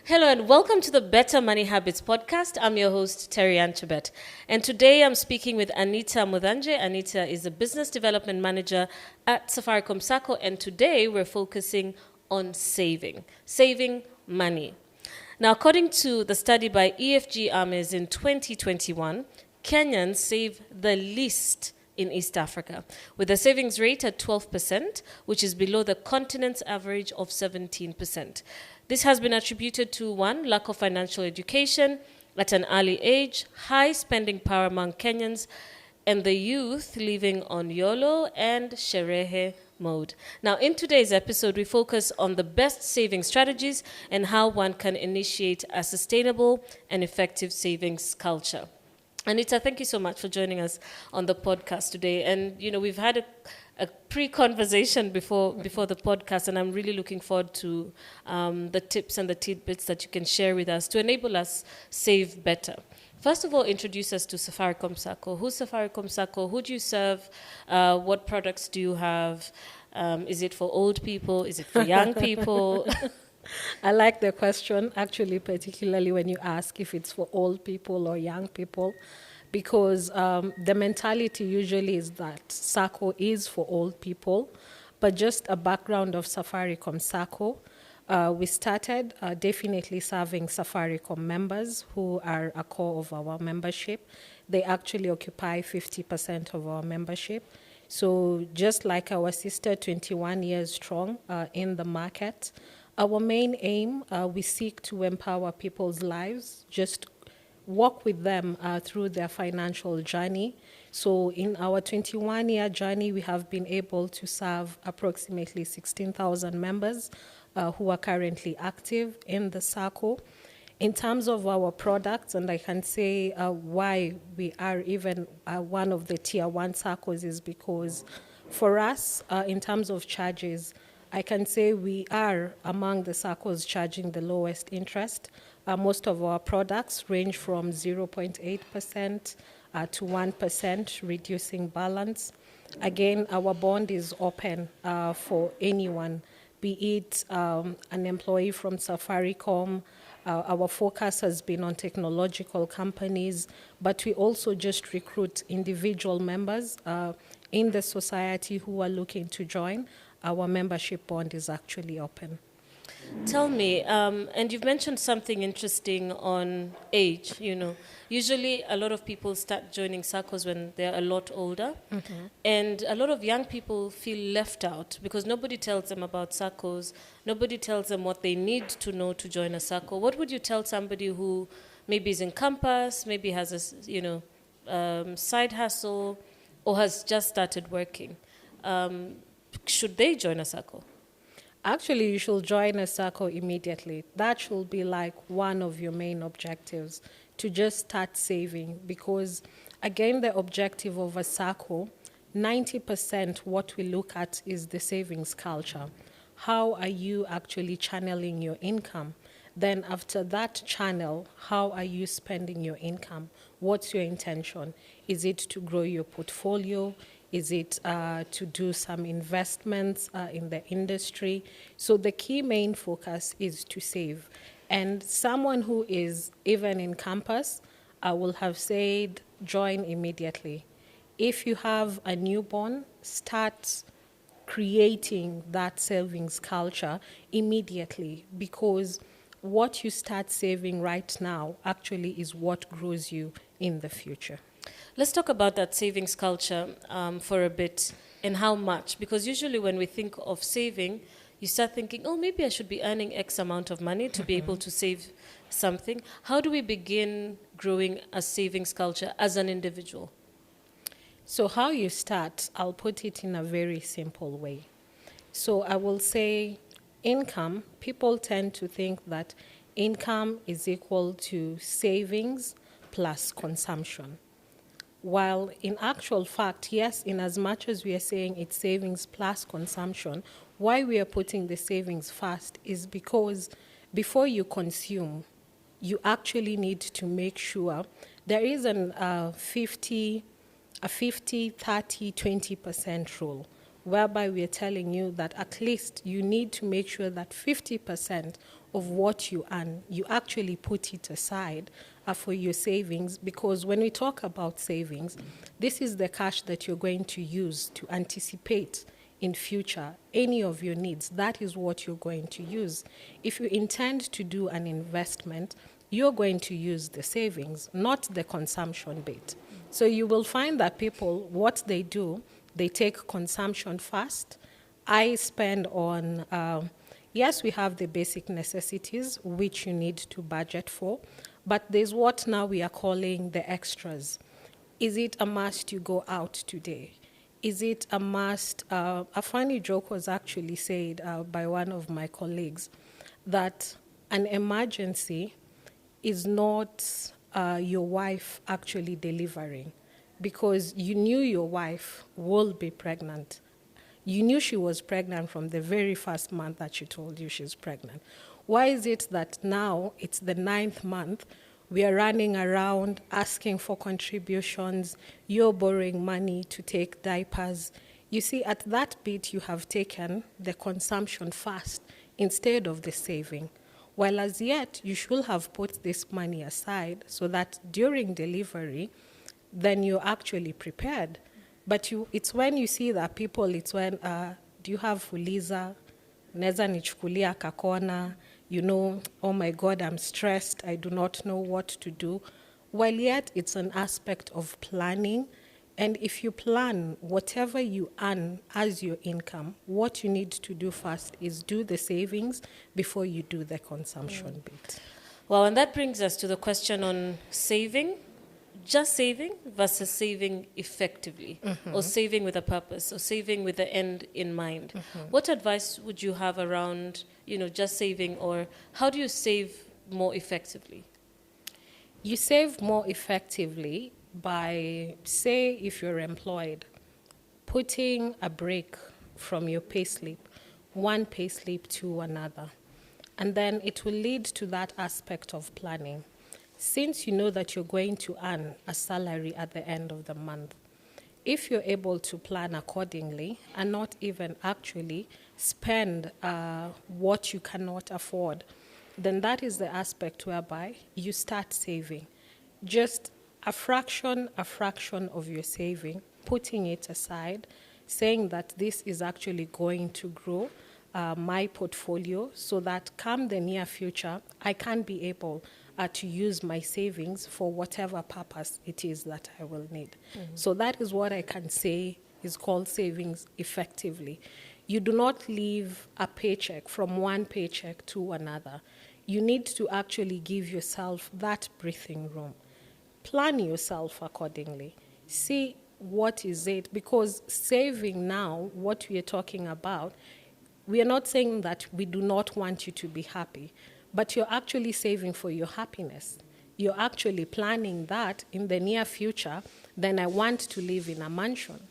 Hello and welcome to the Better Money Habits podcast. I'm your host, Terryanne Chebet. And today I'm speaking with Annita Muthanje. Annita is a business development manager at Safaricom Sacco. And today we're focusing on saving money. Now, according to the study by EFG Hermes in 2021, Kenyans save the least in East Africa, with a savings rate at 12%, which is below the continent's average of 17%. This has been attributed to one, lack of financial education at an early age, high spending power among Kenyans, and the youth living on YOLO and Sherehe mode. Now, in today's episode, we focus on the best saving strategies and how one can initiate a sustainable and effective savings culture. Annita, thank you so much for joining us on the podcast today. And, we've had a pre-conversation before the podcast, and I'm really looking forward to the tips and the tidbits that you can share with us to enable us save better. First of all, introduce us to Safaricom Sacco. Who's Safaricom Sacco? Who do you serve? What products do you have? Is it for old people? Is it for young people? I like the question, actually, particularly when you ask if it's for old people or young people, because the mentality usually is that Sacco is for old people. But just a background of Safaricom Sacco, we started definitely serving Safaricom members who are a core of our membership. They actually occupy 50% of our membership. So just like our sister, 21 years strong in the market, our main aim, we seek to empower people's lives, just walk with them through their financial journey. So in our 21-year journey, we have been able to serve approximately 16,000 members who are currently active in the Sacco. In terms of our products, and I can say why we are even one of the tier one Saccos is because for us, in terms of charges, I can say we are among the Saccos charging the lowest interest. Most of our products range from 0.8% to 1%, reducing balance. Again, our bond is open for anyone, be it an employee from Safaricom. Our focus has been on technological companies, but we also just recruit individual members in the society who are looking to join. Our membership bond is actually open. Tell me, and you've mentioned something interesting on age. Usually a lot of people start joining Saccos when they're a lot older, and a lot of young people feel left out because nobody tells them about Saccos, nobody tells them what they need to know to join a Sacco. What would you tell somebody who maybe is in campus, maybe has a side hustle, or has just started working? Should they join a Sacco? Actually, you should join a Sacco immediately. That should be like one of your main objectives, to just start saving. Because, again, the objective of a Sacco, 90% what we look at is the savings culture. How are you actually channeling your income? Then after that channel, how are you spending your income? What's your intention? Is it to grow your portfolio? Is it to do some investments in the industry? So the key main focus is to save. And someone who is even in campus, I will have said join immediately. If you have a newborn, start creating that savings culture immediately, because what you start saving right now actually is what grows you in the future. Let's talk about that savings culture for a bit and how much. Because usually when we think of saving, you start thinking, oh, maybe I should be earning X amount of money to be able to save something. How do we begin growing a savings culture as an individual? So how you start, I'll put it in a very simple way. So I will say income, people tend to think that income is equal to savings plus consumption. While in actual fact, yes, in as much as we are saying it's savings plus consumption, why we are putting the savings first is because before you consume, you actually need to make sure there is a 50, 30, 20% rule, whereby we are telling you that at least you need to make sure that 50% of what you earn, you actually put it aside for your savings, because when we talk about savings, this is the cash that you're going to use to anticipate in future any of your needs. That is what you're going to use. If you intend to do an investment, you're going to use the savings, not the consumption bit. So you will find that people, what they do, they take consumption first. I spend on, yes, we have the basic necessities, which you need to budget for, but there's what now we are calling the extras. Is it a must you go out today? Is it a must? A funny joke was actually said by one of my colleagues that an emergency is not your wife actually delivering, because you knew your wife will be pregnant. You knew she was pregnant from the very first month that she told you she's pregnant. Why is it that now it's the 9th month, we are running around asking for contributions, you're borrowing money to take diapers? You see, at that bit, you have taken the consumption first instead of the saving. While as yet, you should have put this money aside so that during delivery, then you're actually prepared. But it's when you see that people, it's when, do you have fuliza? Neza nichukulia kakona, oh my God, I'm stressed, I do not know what to do. While yet it's an aspect of planning. And if you plan whatever you earn as your income, what you need to do first is do the savings before you do the consumption bit. Well, and that brings us to the question on saving. Just saving versus saving effectively, or saving with a purpose, or saving with the end in mind. What advice would you have around, just saving, or how do you save more effectively? You save more effectively by, say, if you're employed, putting a break from your payslip, one payslip to another. And then it will lead to that aspect of planning. Since you know that you're going to earn a salary at the end of the month, if you're able to plan accordingly and not even actually spend what you cannot afford, then that is the aspect whereby you start saving. Just a fraction of your saving, putting it aside, saying that this is actually going to grow my portfolio so that come the near future, I can be able to use my savings for whatever purpose it is that I will need. So that is what I can say is called savings effectively. You do not leave a paycheck from one paycheck to another. You need to actually give yourself that breathing room. Plan yourself accordingly. See what is it, because saving now, what we are talking about, we are not saying that we do not want you to be happy, but you're actually saving for your happiness. You're actually planning that in the near future, then I want to live in a mansion.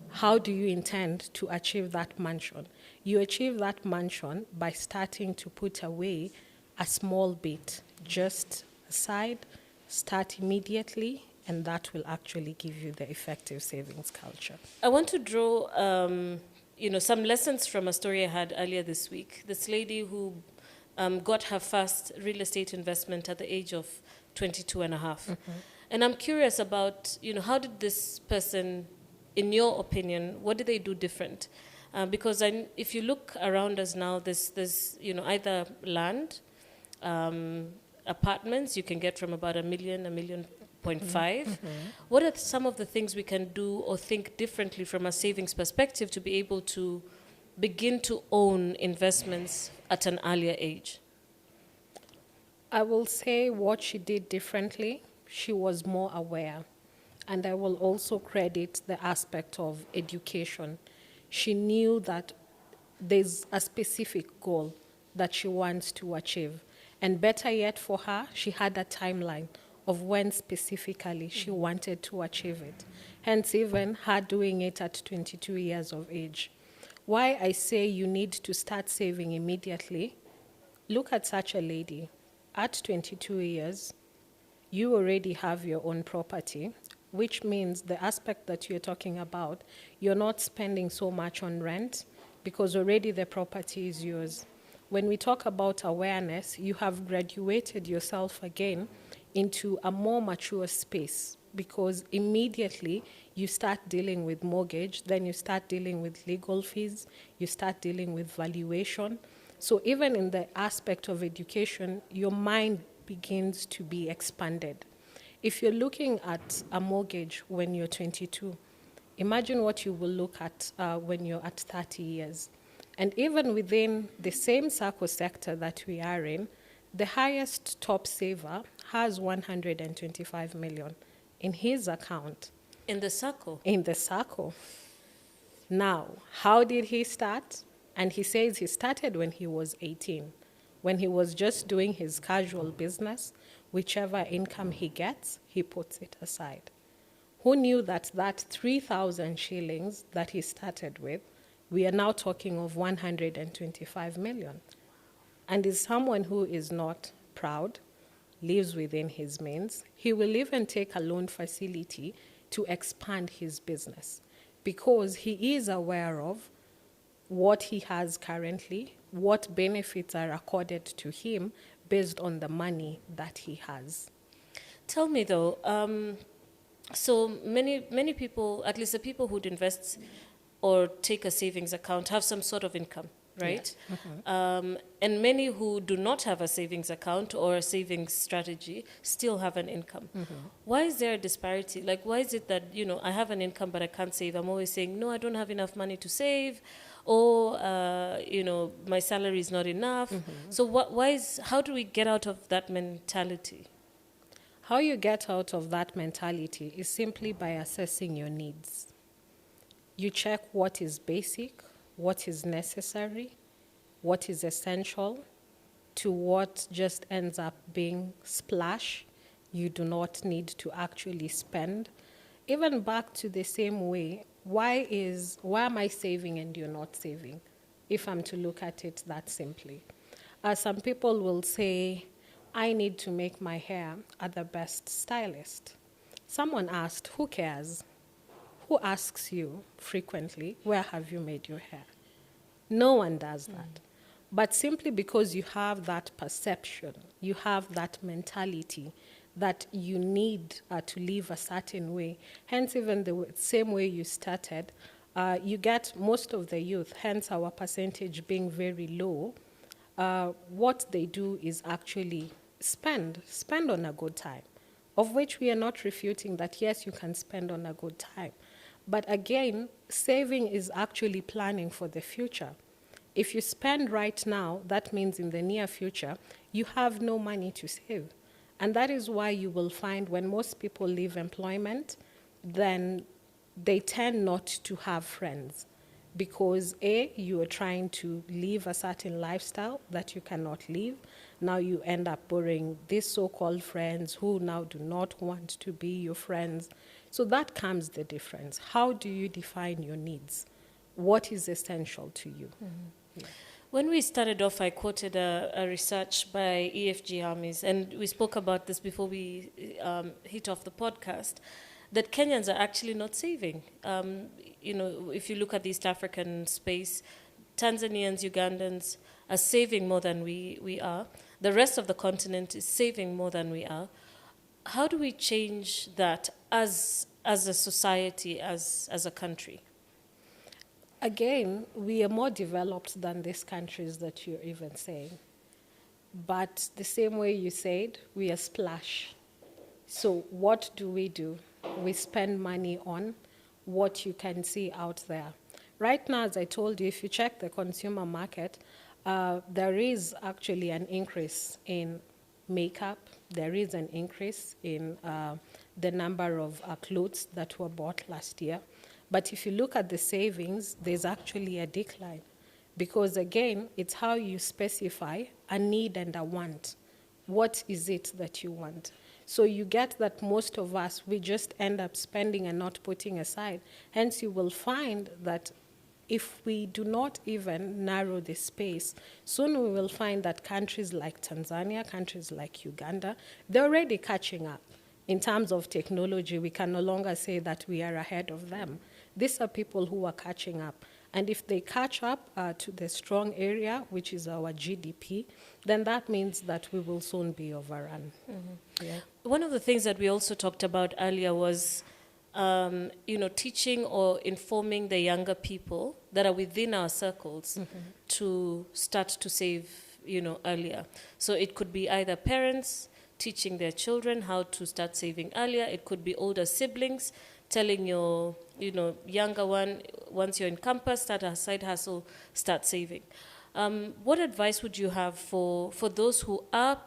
How do you intend to achieve that mansion? You achieve that mansion by starting to put away a small bit, just aside, start immediately, and that will actually give you the effective savings culture. I want to draw some lessons from a story I had earlier this week. This lady who got her first real estate investment at the age of 22 and a half. And I'm curious about, how did this person, in your opinion, what did they do different? Because if you look around us now, there's either land, apartments you can get from about $1 million, $1.5 million. What are some of the things we can do or think differently from a savings perspective to be able to begin to own investments at an earlier age? I will say what she did differently, she was more aware. And I will also credit the aspect of education. She knew that there's a specific goal that she wants to achieve. And better yet for her, she had a timeline of when specifically she wanted to achieve it. Hence, even her doing it at 22 years of age. Why I say you need to start saving immediately, look at such a lady. At 22 years, you already have your own property, which means the aspect that you're talking about, you're not spending so much on rent because already the property is yours. when we talk about awareness, you have graduated yourself again into a more mature space, because immediately you start dealing with mortgage, then you start dealing with legal fees, you start dealing with valuation. So even in the aspect of education, your mind begins to be expanded. If you're looking at a mortgage when you're 22, imagine what you will look at when you're at 30 years. And even within the same Sacco sector that we are in, the highest top saver has 125 million in his account. In the Sacco? In the Sacco. Now, how did he start? And he says he started when he was 18, when he was just doing his casual business. Whichever income he gets, he puts it aside. Who knew that 3,000 shillings that he started with, we are now talking of 125 million. And is someone who is not proud, lives within his means. He will even take a loan facility to expand his business, because he is aware of what he has currently, what benefits are accorded to him based on the money that he has. Tell me though, so many people, at least the people who'd invest or take a savings account, have some sort of income, right? Yes. Mm-hmm. And many who do not have a savings account or a savings strategy still have an income. Mm-hmm. Why is there a disparity? Like, why is it that, I have an income but I can't save? I'm always saying, no, I don't have enough money to save, or, my salary is not enough. Mm-hmm. So how do we get out of that mentality? How you get out of that mentality is simply by assessing your needs. You check what is basic, what is necessary, what is essential, to what just ends up being splash. You do not need to actually spend. Even back to the same way, why am I saving and you're not saving? If I'm to look at it that simply. Some people will say, I need to make my hair at the best stylist. Someone asked, who cares? Who asks you frequently, where have you made your hair? No one does that. But simply because you have that perception, you have that mentality that you need to live a certain way, hence even the same way you started, you get most of the youth, hence our percentage being very low, what they do is actually spend on a good time, of which we are not refuting that, yes, you can spend on a good time. But again, saving is actually planning for the future. If you spend right now, that means in the near future, you have no money to save. And that is why you will find when most people leave employment, then they tend not to have friends. Because A, you are trying to live a certain lifestyle that you cannot live. Now you end up borrowing these so-called friends who now do not want to be your friends. So that comes the difference. How do you define your needs? What is essential to you? Mm-hmm. Yeah. When we started off, I quoted a research by EFG Hermes, and we spoke about this before we hit off the podcast, that Kenyans are actually not saving. If you look at the East African space, Tanzanians, Ugandans are saving more than we are. The rest of the continent is saving more than we are. How do we change that as a society, as a country? Again, we are more developed than these countries that you're even saying. But the same way you said, we are splash. So what do? We spend money on what you can see out there. Right now, as I told you, if you check the consumer market, there is actually an increase in makeup. There is an increase in the number of clothes that were bought last year. But if you look at the savings, there's actually a decline. Because again, it's how you specify a need and a want. What is it that you want? So you get that most of us, we just end up spending and not putting aside. Hence, you will find that if we do not even narrow the space, soon we will find that countries like Tanzania, countries like Uganda, they're already catching up. In terms of technology, we can no longer say that we are ahead of them. These are people who are catching up. And if they catch up to the strong area, which is our GDP, then that means that we will soon be overrun. Yeah. One of the things that we also talked about earlier was, teaching or informing the younger people that are within our circles to start to save, earlier. So it could be either parents teaching their children how to start saving earlier. It could be older siblings telling your, younger one, once you're in campus, start a side hustle, start saving. What advice would you have for those who are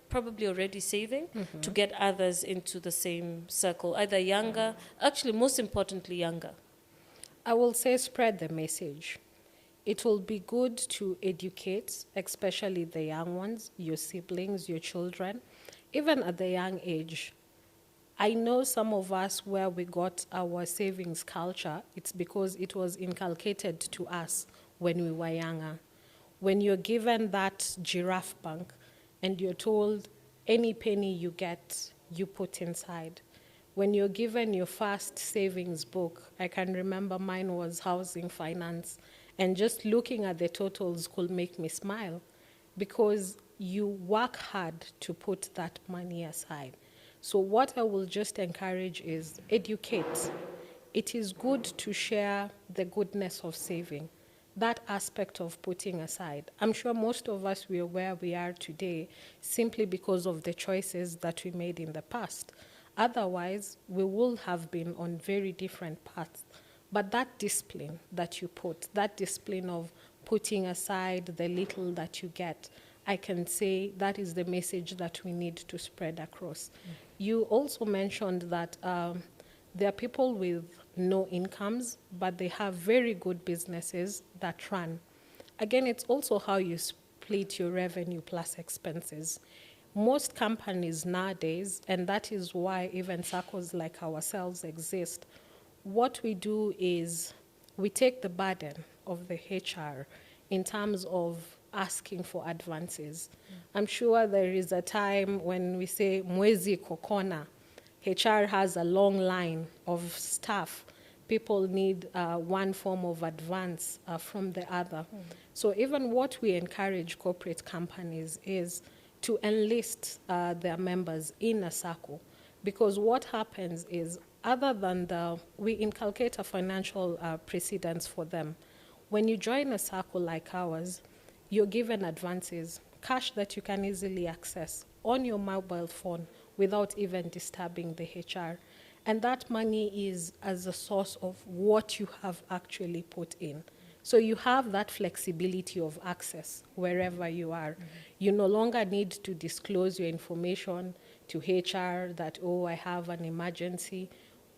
probably already saving to get others into the same circle, either younger, actually most importantly younger? I will say spread the message. It will be good to educate, especially the young ones, your siblings, your children, even at the young age. I know some of us where we got our savings culture, it's because it was inculcated to us when we were younger. When you're given that giraffe bank and you're told any penny you get, you put inside. When you're given your first savings book, I can remember mine was housing finance, and just looking at the totals could make me smile because you work hard to put that money aside. So what I will just encourage is educate. It is good to share the goodness of saving, that aspect of putting aside. I'm sure most of us, we are where we are today simply because of the choices that we made in the past. Otherwise, we will have been on very different paths. But that discipline that you put, that discipline of putting aside the little that you get, I can say that is the message that we need to spread across. You also mentioned that there are people with no incomes, but they have very good businesses that run. Again, it's also how you split your revenue plus expenses. Most companies nowadays, and that is why even SACCOs like ourselves exist, what we do is we take the burden of the HR in terms of asking for advances. I'm sure there is a time when we say mwezi kokona, HR has a long line of staff. People need one form of advance from the other. So even what we encourage corporate companies is to enlist their members in a SACCO, because what happens is, other than we inculcate a financial precedence for them, when you join a SACCO like ours, you're given advances, cash that you can easily access on your mobile phone without even disturbing the HR. And that money is as a source of what you have actually put in. So you have that flexibility of access wherever you are. You no longer need to disclose your information to HR that, oh, I have an emergency.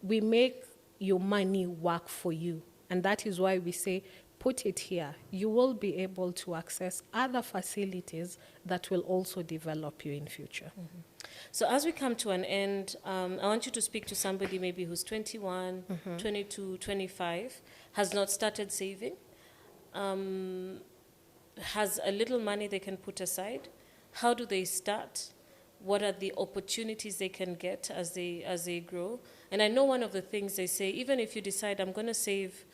We make your money work for you. And that is why we say, put it here. You will be able to access other facilities that will also develop you in future. So as we come to an end, I want you to speak to somebody maybe who's 21, 22, 25, has not started saving, has a little money they can put aside. How do they start? What are the opportunities they can get as they grow? And I know one of the things they say, even if you decide I'm going to save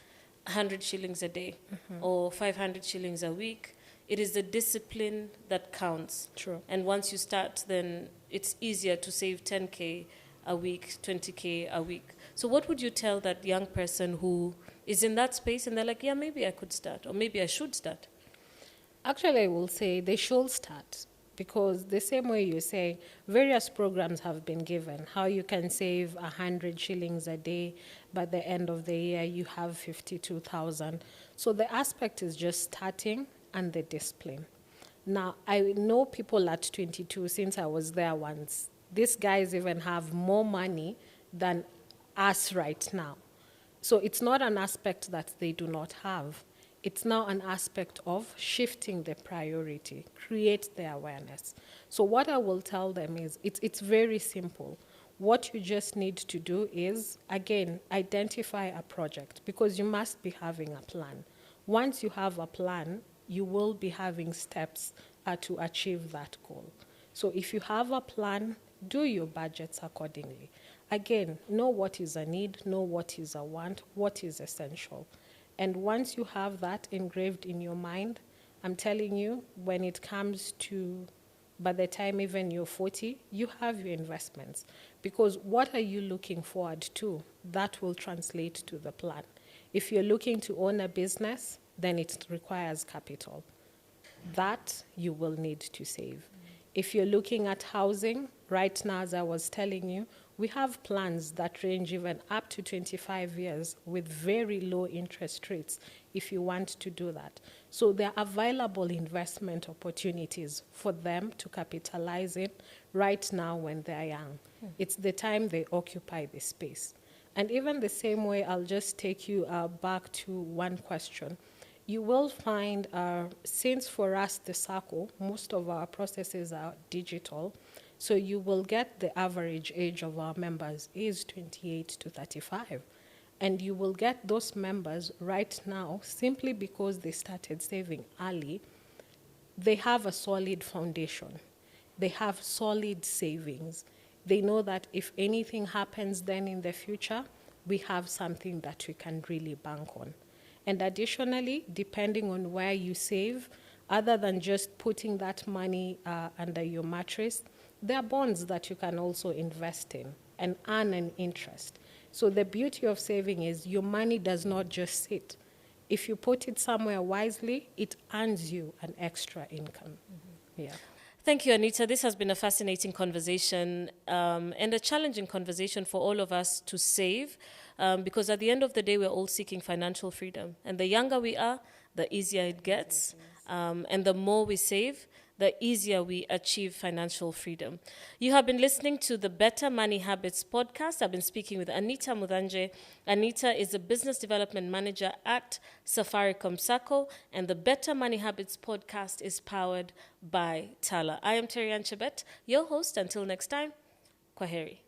100 shillings a day or 500 shillings a week, it is the discipline that counts. True. And once you start, then it's easier to save 10K a week, 20K a week. So what would you tell that young person who is in that space and they're like, yeah, maybe I could start, or maybe I should start? Actually, I will say they should start, because the same way you say, various programs have been given, how you can save 100 shillings a day, by the end of the year you have 52,000. So the aspect is just starting and the discipline. Now, I know people at 22, since I was there once, these guys even have more money than us right now. So it's not an aspect that they do not have. It's now an aspect of shifting the priority, create the awareness. So what I will tell them is, it's very simple. What you just need to do is, again, identify a project, because you must be having a plan. Once you have a plan, you will be having steps to achieve that goal. So if you have a plan, do your budgets accordingly. Again, know what is a need, know what is a want, what is essential. And once you have that engraved in your mind, I'm telling you, when it comes to by the time even you're 40, you have your investments. Because what are you looking forward to? That will translate to the plan. If you're looking to own a business, then it requires capital. That you will need to save. If you're looking at housing, right now, as I was telling you, we have plans that range even up to 25 years with very low interest rates if you want to do that. So there are available investment opportunities for them to capitalize in right now when they're young. It's the time they occupy the space. And even the same way, I'll just take you back to one question. You will find, since for us, the Sacco, most of our processes are digital, so you will get the average age of our members is 28 to 35. And you will get those members right now simply because they started saving early. They have a solid foundation. They have solid savings. They know that if anything happens then in the future, we have something that we can really bank on. And additionally, depending on where you save, other than just putting that money under your mattress, there are bonds that you can also invest in and earn an interest. So the beauty of saving is your money does not just sit. If you put it somewhere wisely, it earns you an extra income. Yeah. Thank you, Annita. This has been a fascinating conversation and a challenging conversation for all of us to save because at the end of the day, we're all seeking financial freedom. And the younger we are, the easier it gets. And the more we save, the easier we achieve financial freedom. You have been listening to the Better Money Habits podcast. I've been speaking with Annita Muthanje. Annita is a business development manager at Safaricom Sacco, and the Better Money Habits podcast is powered by Tala. I am Terryanne Chebet, your host. Until next time, Kwaheri.